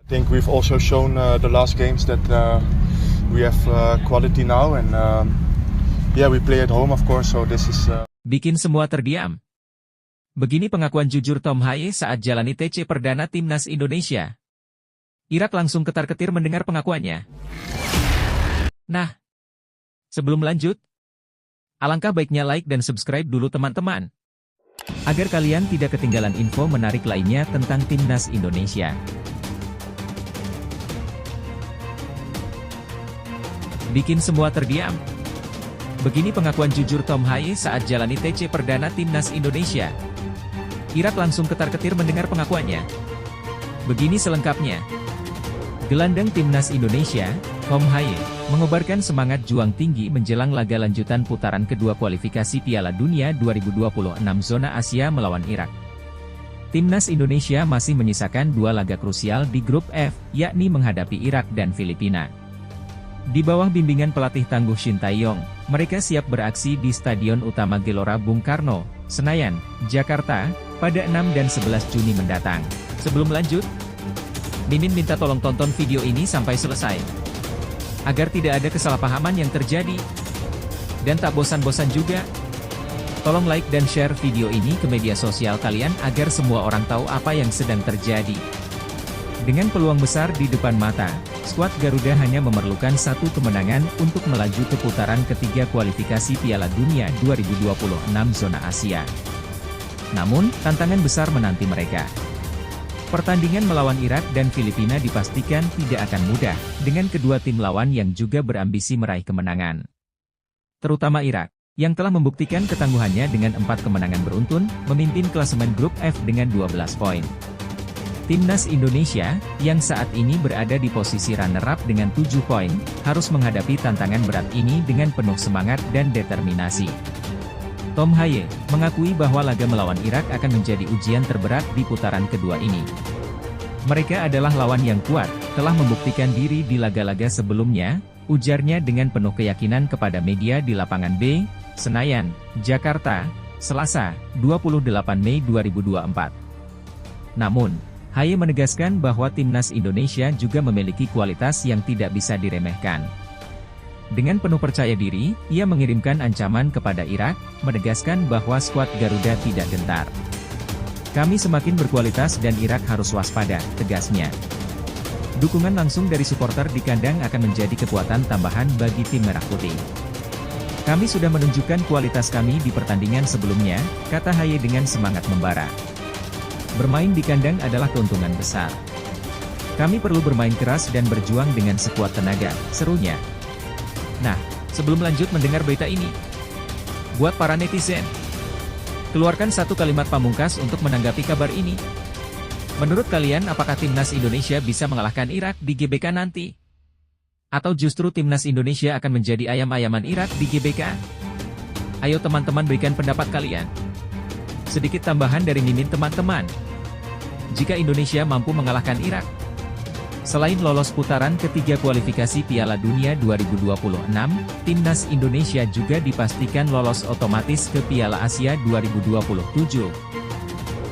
I think we've also shown the last games that we have quality now, and yeah, we play at home of course, so this is Bikin semua terdiam. Begini pengakuan jujur Tom Haye saat jalani TC perdana Timnas Indonesia. Irak langsung ketar-ketir mendengar pengakuannya. Nah, sebelum lanjut, alangkah baiknya like dan subscribe dulu teman-teman, agar kalian tidak ketinggalan info menarik lainnya tentang Timnas Indonesia. Bikin semua terdiam. Begini pengakuan jujur Tom Haye saat jalani TC perdana Timnas Indonesia. Irak langsung ketar-ketir mendengar pengakuannya. Begini selengkapnya. Gelandang Timnas Indonesia, Tom Haye, mengobarkan semangat juang tinggi menjelang laga lanjutan putaran kedua kualifikasi Piala Dunia 2026 zona Asia melawan Irak. Timnas Indonesia masih menyisakan dua laga krusial di grup F, yakni menghadapi Irak dan Filipina. Di bawah bimbingan pelatih tangguh Shin Tae-yong, mereka siap beraksi di Stadion Utama Gelora Bung Karno, Senayan, Jakarta, pada 6 dan 11 Juni mendatang. Sebelum lanjut, Mimin minta tolong tonton video ini sampai selesai, agar tidak ada kesalahpahaman yang terjadi. Dan tak bosan-bosan juga, tolong like dan share video ini ke media sosial kalian agar semua orang tahu apa yang sedang terjadi. Dengan peluang besar di depan mata, skuad Garuda hanya memerlukan satu kemenangan untuk melaju ke putaran ketiga kualifikasi Piala Dunia 2026 zona Asia. Namun, tantangan besar menanti mereka. Pertandingan melawan Irak dan Filipina dipastikan tidak akan mudah, dengan kedua tim lawan yang juga berambisi meraih kemenangan. Terutama Irak, yang telah membuktikan ketangguhannya dengan 4 kemenangan beruntun, memimpin klasemen grup F dengan 12 poin. Timnas Indonesia, yang saat ini berada di posisi runner-up dengan 7 poin, harus menghadapi tantangan berat ini dengan penuh semangat dan determinasi. Tom Haye mengakui bahwa laga melawan Irak akan menjadi ujian terberat di putaran kedua ini. Mereka adalah lawan yang kuat, telah membuktikan diri di laga-laga sebelumnya, ujarnya dengan penuh keyakinan kepada media di lapangan B, Senayan, Jakarta, Selasa, 28 Mei 2024. Namun, Haye menegaskan bahwa Timnas Indonesia juga memiliki kualitas yang tidak bisa diremehkan. Dengan penuh percaya diri, ia mengirimkan ancaman kepada Irak, menegaskan bahwa skuad Garuda tidak gentar. Kami semakin berkualitas dan Irak harus waspada, tegasnya. Dukungan langsung dari supporter di kandang akan menjadi kekuatan tambahan bagi tim Merah Putih. Kami sudah menunjukkan kualitas kami di pertandingan sebelumnya, kata Haye dengan semangat membara. Bermain di kandang adalah keuntungan besar. Kami perlu bermain keras dan berjuang dengan sekuat tenaga, serunya. Nah, sebelum lanjut mendengar berita ini, buat para netizen, keluarkan satu kalimat pamungkas untuk menanggapi kabar ini. Menurut kalian apakah Timnas Indonesia bisa mengalahkan Irak di GBK nanti? Atau justru Timnas Indonesia akan menjadi ayam-ayaman Irak di GBK? Ayo teman-teman berikan pendapat kalian. Sedikit tambahan dari Mimin teman-teman. Jika Indonesia mampu mengalahkan Irak, selain lolos putaran ketiga kualifikasi Piala Dunia 2026, Timnas Indonesia juga dipastikan lolos otomatis ke Piala Asia 2027.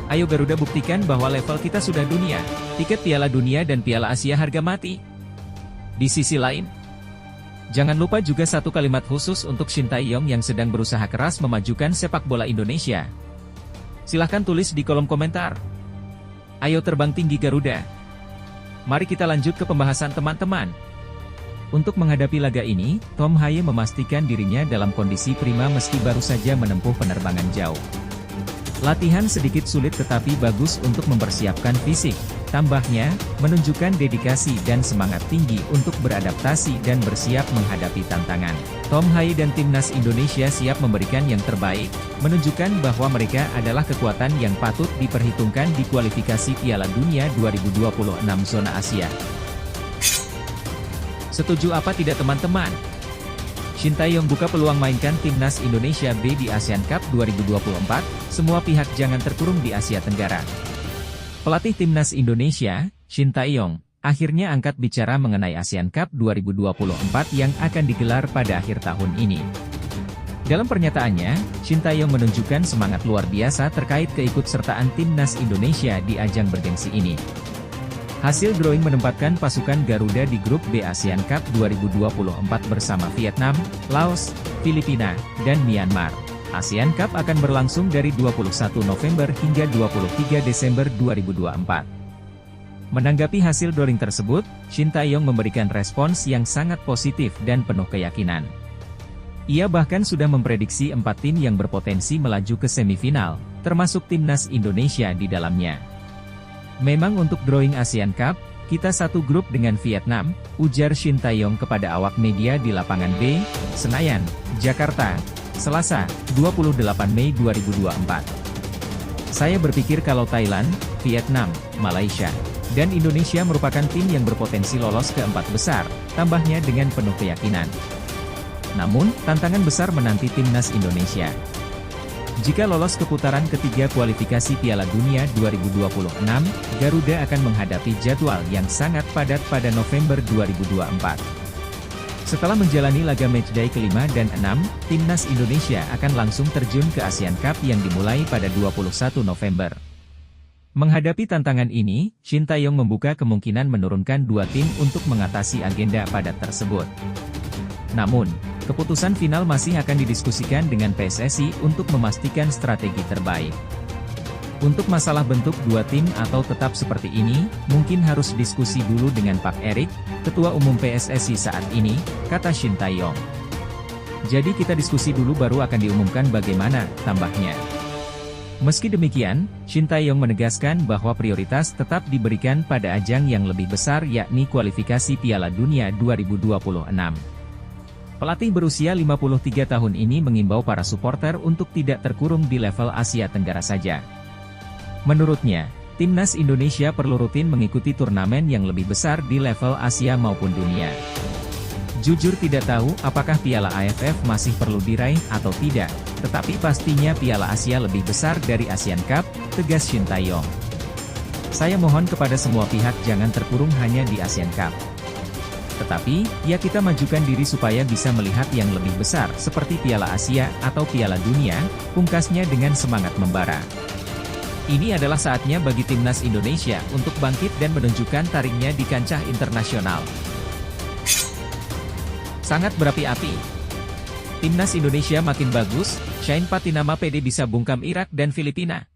Ayo Garuda buktikan bahwa level kita sudah dunia, tiket Piala Dunia dan Piala Asia harga mati. Di sisi lain, jangan lupa juga satu kalimat khusus untuk Shin Tae-yong yang sedang berusaha keras memajukan sepak bola Indonesia. Silahkan tulis di kolom komentar. Ayo terbang tinggi Garuda. Mari kita lanjut ke pembahasan teman-teman. Untuk menghadapi laga ini, Tom Haye memastikan dirinya dalam kondisi prima meski baru saja menempuh penerbangan jauh. Latihan sedikit sulit tetapi bagus untuk mempersiapkan fisik. Tambahnya, menunjukkan dedikasi dan semangat tinggi untuk beradaptasi dan bersiap menghadapi tantangan. Tom Haye dan Timnas Indonesia siap memberikan yang terbaik, menunjukkan bahwa mereka adalah kekuatan yang patut diperhitungkan di kualifikasi Piala Dunia 2026 zona Asia. Setuju apa tidak teman-teman? Shin Tae-yong buka peluang mainkan Timnas Indonesia B di ASEAN Cup 2024, semua pihak jangan terkurung di Asia Tenggara. Pelatih Timnas Indonesia, Shin Tae-yong, akhirnya angkat bicara mengenai ASEAN Cup 2024 yang akan digelar pada akhir tahun ini. Dalam pernyataannya, Shin Tae-yong menunjukkan semangat luar biasa terkait keikutsertaan Timnas Indonesia di ajang bergengsi ini. Hasil drawing menempatkan pasukan Garuda di grup B Asian Cup 2024 bersama Vietnam, Laos, Filipina, dan Myanmar. Asian Cup akan berlangsung dari 21 November hingga 23 Desember 2024. Menanggapi hasil drawing tersebut, Shin Tae-yong memberikan respons yang sangat positif dan penuh keyakinan. Ia bahkan sudah memprediksi 4 tim yang berpotensi melaju ke semifinal, termasuk timnas Indonesia di dalamnya. Memang untuk drawing Asian Cup, kita satu grup dengan Vietnam, ujar Shin Tae-yong kepada awak media di lapangan B, Senayan, Jakarta, Selasa, 28 Mei 2024. Saya berpikir kalau Thailand, Vietnam, Malaysia, dan Indonesia merupakan tim yang berpotensi lolos ke 4 besar, tambahnya dengan penuh keyakinan. Namun, tantangan besar menanti timnas Indonesia. Jika lolos ke putaran ketiga kualifikasi Piala Dunia 2026, Garuda akan menghadapi jadwal yang sangat padat pada November 2024. Setelah menjalani laga matchday kelima dan 6, timnas Indonesia akan langsung terjun ke Asian Cup yang dimulai pada 21 November. Menghadapi tantangan ini, Shin Tae-yong membuka kemungkinan menurunkan 2 tim untuk mengatasi agenda padat tersebut. Namun, keputusan final masih akan didiskusikan dengan PSSI untuk memastikan strategi terbaik. Untuk masalah bentuk 2 tim atau tetap seperti ini, mungkin harus diskusi dulu dengan Pak Erik, Ketua Umum PSSI saat ini, kata Shin Tae-yong. Jadi kita diskusi dulu baru akan diumumkan bagaimana, tambahnya. Meski demikian, Shin Tae-yong menegaskan bahwa prioritas tetap diberikan pada ajang yang lebih besar yakni kualifikasi Piala Dunia 2026. Pelatih berusia 53 tahun ini mengimbau para supporter untuk tidak terkurung di level Asia Tenggara saja. Menurutnya, timnas Indonesia perlu rutin mengikuti turnamen yang lebih besar di level Asia maupun dunia. Jujur tidak tahu apakah Piala AFF masih perlu diraih atau tidak, tetapi pastinya Piala Asia lebih besar dari Asian Cup, tegas Shin Tae-yong. Saya mohon kepada semua pihak jangan terkurung hanya di Asian Cup. Tetapi, ya kita majukan diri supaya bisa melihat yang lebih besar seperti Piala Asia atau Piala Dunia, pungkasnya dengan semangat membara. Ini adalah saatnya bagi timnas Indonesia untuk bangkit dan menunjukkan taringnya di kancah internasional. Sangat berapi-api. Timnas Indonesia makin bagus, Shane Patinama PD bisa bungkam Irak dan Filipina.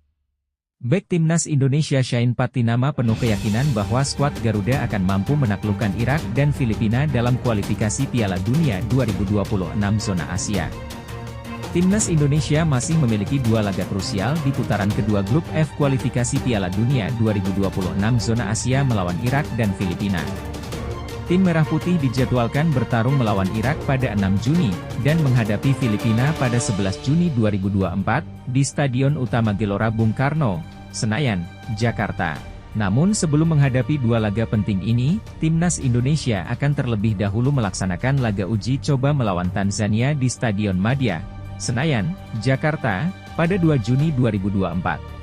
Bek timnas Indonesia Shane Patinama penuh keyakinan bahwa skuad Garuda akan mampu menaklukkan Irak dan Filipina dalam kualifikasi Piala Dunia 2026 zona Asia. Timnas Indonesia masih memiliki 2 laga krusial di putaran kedua grup F kualifikasi Piala Dunia 2026 zona Asia melawan Irak dan Filipina. Tim Merah Putih dijadwalkan bertarung melawan Irak pada 6 Juni, dan menghadapi Filipina pada 11 Juni 2024, di Stadion Utama Gelora Bung Karno, Senayan, Jakarta. Namun sebelum menghadapi 2 laga penting ini, timnas Indonesia akan terlebih dahulu melaksanakan laga uji coba melawan Tanzania di Stadion Madia, Senayan, Jakarta, pada 2 Juni 2024.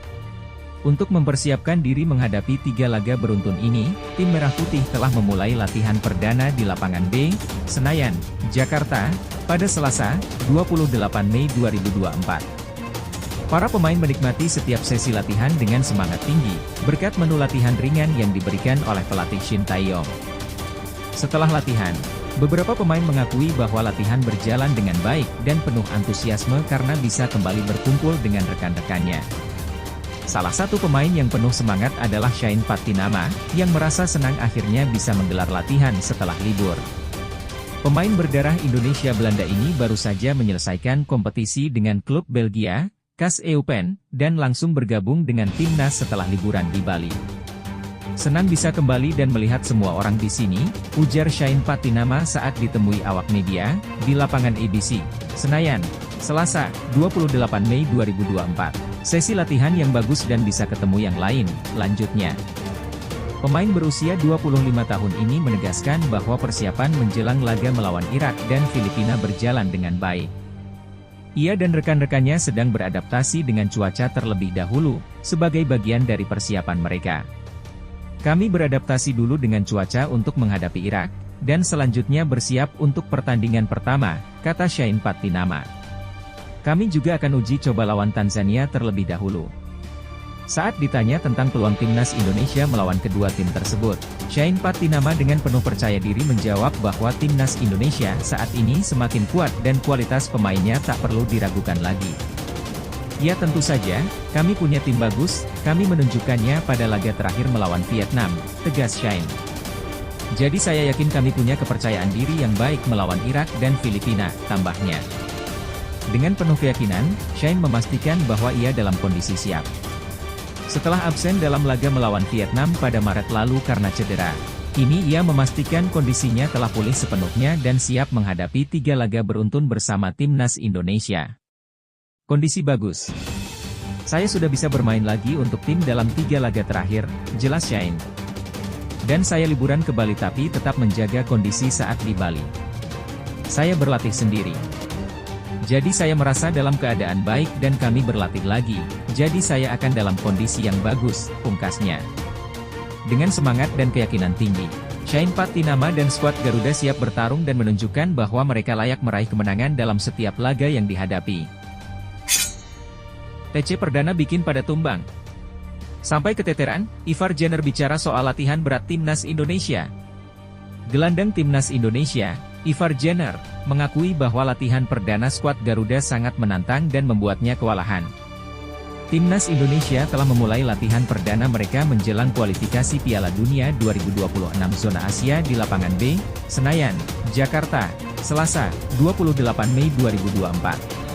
Untuk mempersiapkan diri menghadapi 3 laga beruntun ini, tim Merah Putih telah memulai latihan perdana di lapangan B, Senayan, Jakarta, pada Selasa, 28 Mei 2024. Para pemain menikmati setiap sesi latihan dengan semangat tinggi, berkat menu latihan ringan yang diberikan oleh pelatih Shin Tae-yong. Setelah latihan, beberapa pemain mengakui bahwa latihan berjalan dengan baik dan penuh antusiasme karena bisa kembali berkumpul dengan rekan-rekannya. Salah satu pemain yang penuh semangat adalah Shane Patinama, yang merasa senang akhirnya bisa menggelar latihan setelah libur. Pemain berdarah Indonesia Belanda ini baru saja menyelesaikan kompetisi dengan klub Belgia, KAS Eupen, dan langsung bergabung dengan timnas setelah liburan di Bali. Senang bisa kembali dan melihat semua orang di sini, ujar Shane Patinama saat ditemui awak media, di lapangan ABC, Senayan, Selasa, 28 Mei 2024. Sesi latihan yang bagus dan bisa ketemu yang lain, lanjutnya. Pemain berusia 25 tahun ini menegaskan bahwa persiapan menjelang laga melawan Irak dan Filipina berjalan dengan baik. Ia dan rekan-rekannya sedang beradaptasi dengan cuaca terlebih dahulu, sebagai bagian dari persiapan mereka. Kami beradaptasi dulu dengan cuaca untuk menghadapi Irak, dan selanjutnya bersiap untuk pertandingan pertama, kata Shane Patinama. Kami juga akan uji coba lawan Tanzania terlebih dahulu. Saat ditanya tentang peluang timnas Indonesia melawan kedua tim tersebut, Shane Patinama dengan penuh percaya diri menjawab bahwa timnas Indonesia saat ini semakin kuat dan kualitas pemainnya tak perlu diragukan lagi. Ya tentu saja, kami punya tim bagus, kami menunjukkannya pada laga terakhir melawan Vietnam, tegas Shane. Jadi saya yakin kami punya kepercayaan diri yang baik melawan Irak dan Filipina, tambahnya. Dengan penuh keyakinan, Shane memastikan bahwa ia dalam kondisi siap. Setelah absen dalam laga melawan Vietnam pada Maret lalu karena cedera, kini ia memastikan kondisinya telah pulih sepenuhnya dan siap menghadapi 3 laga beruntun bersama timnas Indonesia. Kondisi bagus. Saya sudah bisa bermain lagi untuk tim dalam 3 laga terakhir, jelas Shane. Dan saya liburan ke Bali tapi tetap menjaga kondisi saat di Bali. Saya berlatih sendiri. Jadi saya merasa dalam keadaan baik dan kami berlatih lagi, jadi saya akan dalam kondisi yang bagus, pungkasnya. Dengan semangat dan keyakinan tinggi, Shane Patinama dan skuad Garuda siap bertarung dan menunjukkan bahwa mereka layak meraih kemenangan dalam setiap laga yang dihadapi. TC Perdana bikin pada tumbang. Sampai keteteran, Ivar Jenner bicara soal latihan berat timnas Indonesia. Gelandang timnas Indonesia, Ivar Jenner, mengakui bahwa latihan perdana skuad Garuda sangat menantang dan membuatnya kewalahan. Timnas Indonesia telah memulai latihan perdana mereka menjelang kualifikasi Piala Dunia 2026 zona Asia di lapangan B, Senayan, Jakarta, Selasa, 28 Mei 2024.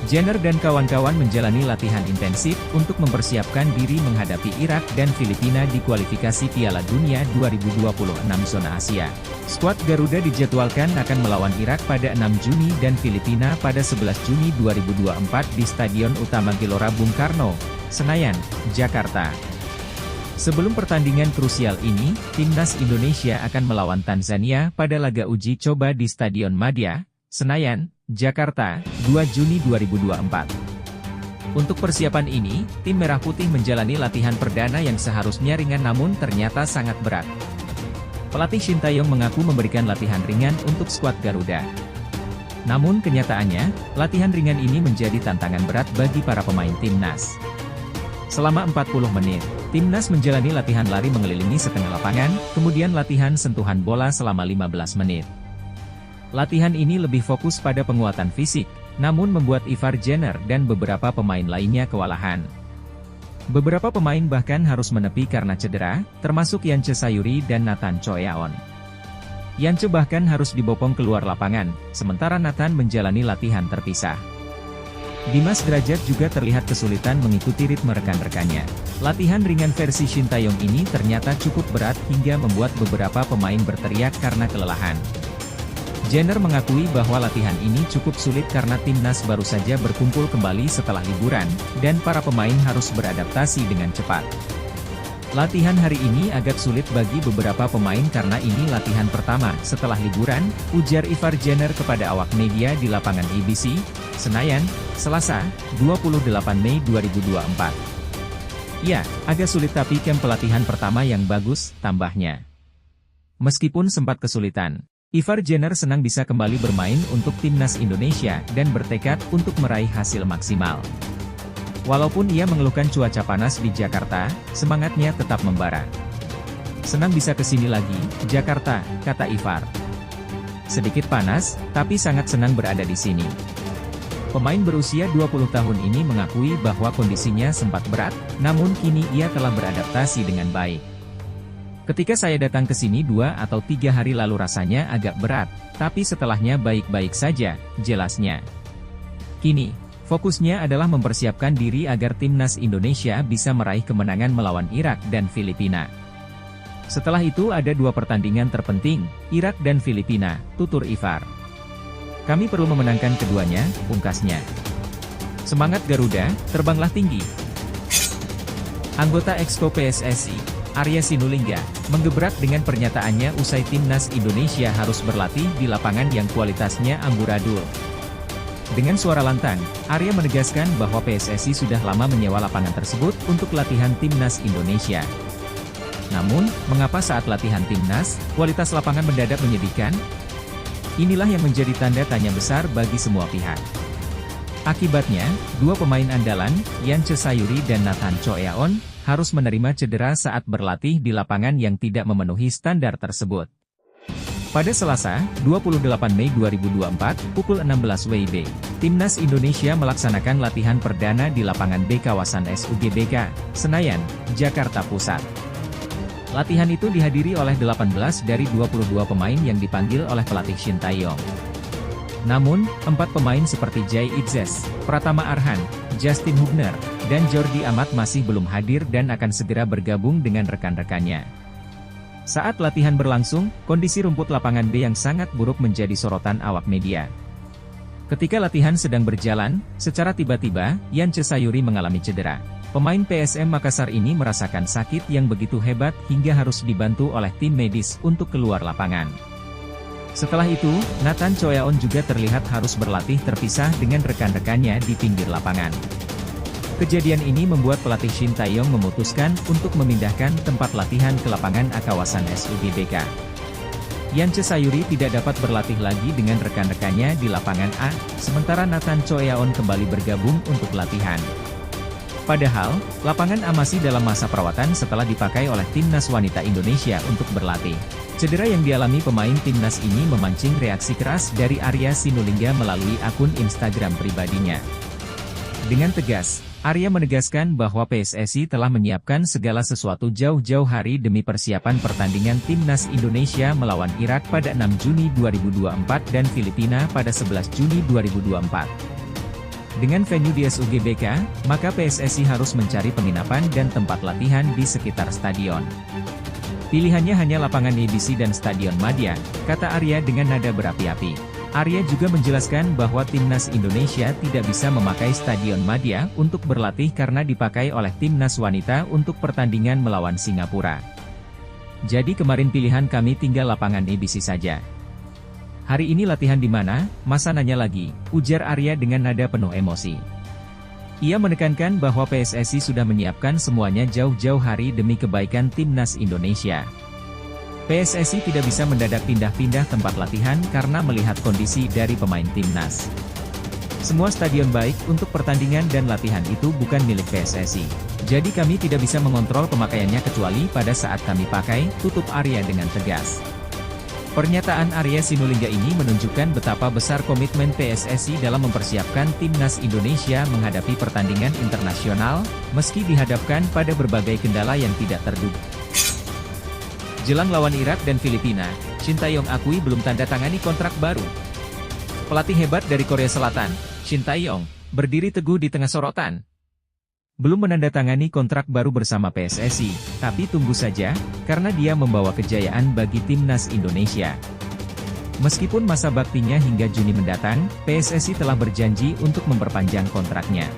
Jenner dan kawan-kawan menjalani latihan intensif untuk mempersiapkan diri menghadapi Irak dan Filipina di kualifikasi Piala Dunia 2026 zona Asia. Skuad Garuda dijadwalkan akan melawan Irak pada 6 Juni dan Filipina pada 11 Juni 2024 di Stadion Utama Gelora Bung Karno, Senayan, Jakarta. Sebelum pertandingan krusial ini, timnas Indonesia akan melawan Tanzania pada laga uji coba di Stadion Madia, Senayan, Jakarta, 2 Juni 2024. Untuk persiapan ini, tim Merah Putih menjalani latihan perdana yang seharusnya ringan namun ternyata sangat berat. Pelatih Shin Tae-yong mengaku memberikan latihan ringan untuk skuad Garuda. Namun kenyataannya, latihan ringan ini menjadi tantangan berat bagi para pemain timnas. Selama 40 menit, timnas menjalani latihan lari mengelilingi setengah lapangan, kemudian latihan sentuhan bola selama 15 menit. Latihan ini lebih fokus pada penguatan fisik, namun membuat Ivar Jenner dan beberapa pemain lainnya kewalahan. Beberapa pemain bahkan harus menepi karena cedera, termasuk Yance Sayuri dan Nathan Choeaon. Yance bahkan harus dibopong keluar lapangan, sementara Nathan menjalani latihan terpisah. Dimas Derajat juga terlihat kesulitan mengikuti ritme rekan-rekannya. Latihan ringan versi Shin Tae-yong ini ternyata cukup berat hingga membuat beberapa pemain berteriak karena kelelahan. Jenner mengakui bahwa latihan ini cukup sulit karena timnas baru saja berkumpul kembali setelah liburan, dan para pemain harus beradaptasi dengan cepat. Latihan hari ini agak sulit bagi beberapa pemain karena ini latihan pertama setelah liburan, ujar Ivar Jenner kepada awak media di lapangan IBC, Senayan, Selasa, 28 Mei 2024. Ya, agak sulit tapi camp pelatihan pertama yang bagus, tambahnya. Meskipun sempat kesulitan, Ivar Jenner senang bisa kembali bermain untuk timnas Indonesia dan bertekad untuk meraih hasil maksimal. Walaupun ia mengeluhkan cuaca panas di Jakarta, semangatnya tetap membara. Senang bisa kesini lagi, Jakarta, kata Ivar. Sedikit panas, tapi sangat senang berada di sini. Pemain berusia 20 tahun ini mengakui bahwa kondisinya sempat berat, namun kini ia telah beradaptasi dengan baik. Ketika saya datang ke sini 2 atau 3 hari lalu rasanya agak berat, tapi setelahnya baik-baik saja, jelasnya. Kini, fokusnya adalah mempersiapkan diri agar timnas Indonesia bisa meraih kemenangan melawan Irak dan Filipina. Setelah itu ada 2 pertandingan terpenting, Irak dan Filipina, tutur Ivar. Kami perlu memenangkan keduanya, pungkasnya. Semangat Garuda, terbanglah tinggi. Anggota Exco PSSI, Arya Sinulinga, menggebrak dengan pernyataannya usai timnas Indonesia harus berlatih di lapangan yang kualitasnya amburadul. Dengan suara lantang, Arya menegaskan bahwa PSSI sudah lama menyewa lapangan tersebut untuk latihan timnas Indonesia. Namun, mengapa saat latihan timnas, kualitas lapangan mendadak menyedihkan? Inilah yang menjadi tanda tanya besar bagi semua pihak. Akibatnya, dua pemain andalan, Yance Sayuri dan Nathan Choeaon, harus menerima cedera saat berlatih di lapangan yang tidak memenuhi standar tersebut. Pada Selasa, 28 Mei 2024, pukul 16 WIB, Timnas Indonesia melaksanakan latihan perdana di lapangan B kawasan SUGBK, Senayan, Jakarta Pusat. Latihan itu dihadiri oleh 18 dari 22 pemain yang dipanggil oleh pelatih Shin Tae-yong. Namun, 4 pemain seperti Jay Itzes, Pratama Arhan, Justin Hubner, dan Jordi Amat masih belum hadir dan akan segera bergabung dengan rekan-rekannya. Saat latihan berlangsung, kondisi rumput lapangan B yang sangat buruk menjadi sorotan awak media. Ketika latihan sedang berjalan, secara tiba-tiba, Yance Sayuri mengalami cedera. Pemain PSM Makassar ini merasakan sakit yang begitu hebat hingga harus dibantu oleh tim medis untuk keluar lapangan. Setelah itu, Nathan Choeaon juga terlihat harus berlatih terpisah dengan rekan-rekannya di pinggir lapangan. Kejadian ini membuat pelatih Shin Tae-yong memutuskan untuk memindahkan tempat latihan ke lapangan A kawasan SUGBK. Yance Sayuri tidak dapat berlatih lagi dengan rekan-rekannya di lapangan A, sementara Nathan Choeaon kembali bergabung untuk latihan. Padahal, lapangan A masih dalam masa perawatan setelah dipakai oleh Timnas Wanita Indonesia untuk berlatih. Cedera yang dialami pemain Timnas ini memancing reaksi keras dari Arya Sinulinga melalui akun Instagram pribadinya. Dengan tegas, Arya menegaskan bahwa PSSI telah menyiapkan segala sesuatu jauh-jauh hari demi persiapan pertandingan Timnas Indonesia melawan Irak pada 6 Juni 2024 dan Filipina pada 11 Juni 2024. Dengan venue di SUGBK, maka PSSI harus mencari penginapan dan tempat latihan di sekitar stadion. Pilihannya hanya lapangan ABC dan Stadion Madia, kata Arya dengan nada berapi-api. Arya juga menjelaskan bahwa Timnas Indonesia tidak bisa memakai Stadion Madia untuk berlatih karena dipakai oleh Timnas Wanita untuk pertandingan melawan Singapura. Jadi kemarin pilihan kami tinggal lapangan ABC saja. Hari ini latihan di mana? Masa nanya lagi, ujar Arya dengan nada penuh emosi. Ia menekankan bahwa PSSI sudah menyiapkan semuanya jauh-jauh hari demi kebaikan Timnas Indonesia. PSSI tidak bisa mendadak pindah-pindah tempat latihan karena melihat kondisi dari pemain Timnas. Semua stadion baik untuk pertandingan dan latihan itu bukan milik PSSI. Jadi kami tidak bisa mengontrol pemakaiannya kecuali pada saat kami pakai, tutup Arya dengan tegas. Pernyataan Arya Sinulinga ini menunjukkan betapa besar komitmen PSSI dalam mempersiapkan Timnas Indonesia menghadapi pertandingan internasional, meski dihadapkan pada berbagai kendala yang tidak terduga. Jelang lawan Irak dan Filipina, Shin Tae-yong akui belum tanda tangani kontrak baru. Pelatih hebat dari Korea Selatan, Shin Tae-yong, berdiri teguh di tengah sorotan. Belum menandatangani kontrak baru bersama PSSI, tapi tunggu saja, karena dia membawa kejayaan bagi Timnas Indonesia. Meskipun masa baktinya hingga Juni mendatang, PSSI telah berjanji untuk memperpanjang kontraknya.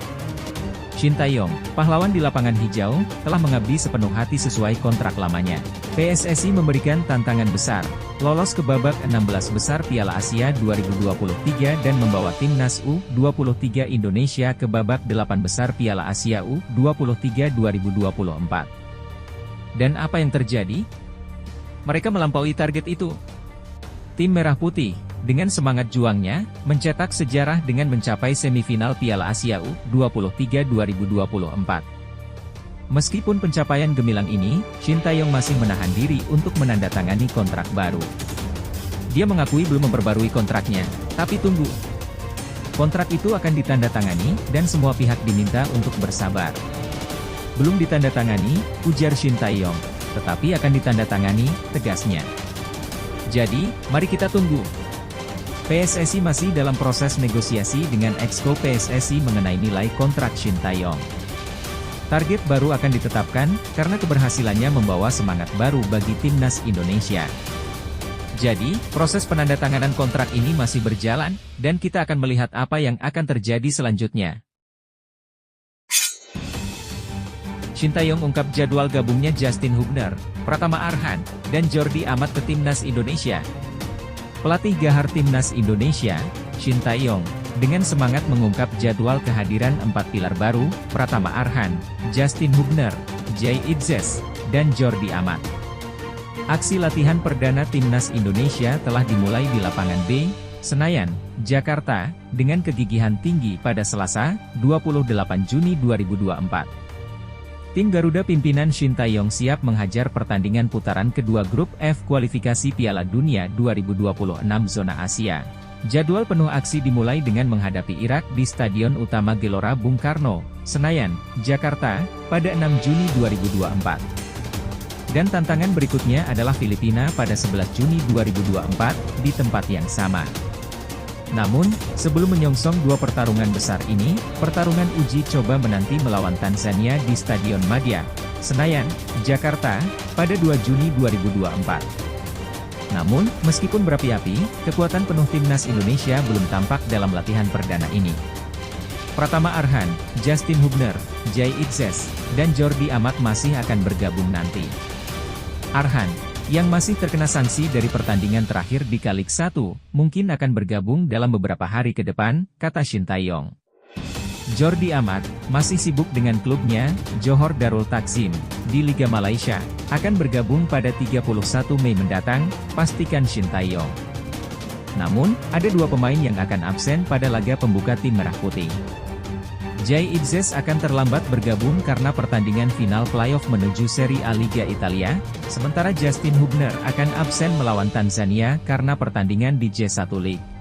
Shin Tae-yong, pahlawan di lapangan hijau, telah mengabdi sepenuh hati sesuai kontrak lamanya. PSSI memberikan tantangan besar, lolos ke babak 16 besar Piala Asia 2023 dan membawa Timnas U23 Indonesia ke babak 8 besar Piala Asia U23 2024. Dan apa yang terjadi? Mereka melampaui target itu. Tim Merah Putih, dengan semangat juangnya, mencetak sejarah dengan mencapai semifinal Piala Asia U23 2024. Meskipun pencapaian gemilang ini, Shin Tae-yong masih menahan diri untuk menandatangani kontrak baru. Dia mengakui belum memperbarui kontraknya, tapi tunggu. Kontrak itu akan ditandatangani, dan semua pihak diminta untuk bersabar. Belum ditandatangani, ujar Shin Tae-yong, tetapi akan ditandatangani, tegasnya. Jadi, mari kita tunggu. PSSI masih dalam proses negosiasi dengan Exco PSSI mengenai nilai kontrak Shin Tae-yong. Target baru akan ditetapkan, karena keberhasilannya membawa semangat baru bagi Timnas Indonesia. Jadi, proses penandatanganan kontrak ini masih berjalan, dan kita akan melihat apa yang akan terjadi selanjutnya. Shin Tae-yong ungkap jadwal gabungnya Justin Hubner, Pratama Arhan, dan Jordi Amat ke Timnas Indonesia. Pelatih Gahar Timnas Indonesia, Shin Tae-yong, dengan semangat mengungkap jadwal kehadiran 4 pilar baru, Pratama Arhan, Justin Hubner, Jay Itzes, dan Jordi Amat. Aksi latihan perdana Timnas Indonesia telah dimulai di lapangan B, Senayan, Jakarta, dengan kegigihan tinggi pada Selasa, 28 Juni 2024. Tim Garuda pimpinan Shin Tae-yong siap menghajar pertandingan putaran kedua grup F kualifikasi Piala Dunia 2026 zona Asia. Jadwal penuh aksi dimulai dengan menghadapi Irak di Stadion Utama Gelora Bung Karno, Senayan, Jakarta, pada 6 Juni 2024. Dan tantangan berikutnya adalah Filipina pada 11 Juni 2024, di tempat yang sama. Namun, sebelum menyongsong dua pertarungan besar ini, pertarungan uji coba menanti melawan Tanzania di Stadion Madia, Senayan, Jakarta, pada 2 Juni 2024. Namun, meskipun berapi-api, kekuatan penuh timnas Indonesia belum tampak dalam latihan perdana ini. Pratama Arhan, Justin Hubner, Jay Itzes, dan Jordi Amat masih akan bergabung nanti. Arhan, yang masih terkena sanksi dari pertandingan terakhir di Kalik 1, mungkin akan bergabung dalam beberapa hari ke depan, kata Shin Tae-yong. Jordi Amat, masih sibuk dengan klubnya, Johor Darul Takzim, di Liga Malaysia, akan bergabung pada 31 Mei mendatang, pastikan Shin Tae-yong. Namun, ada dua pemain yang akan absen pada laga pembuka tim Merah Putih. Jay Itzes akan terlambat bergabung karena pertandingan final playoff menuju Serie A Liga Italia, sementara Justin Hubner akan absen melawan Tanzania karena pertandingan di J1 League.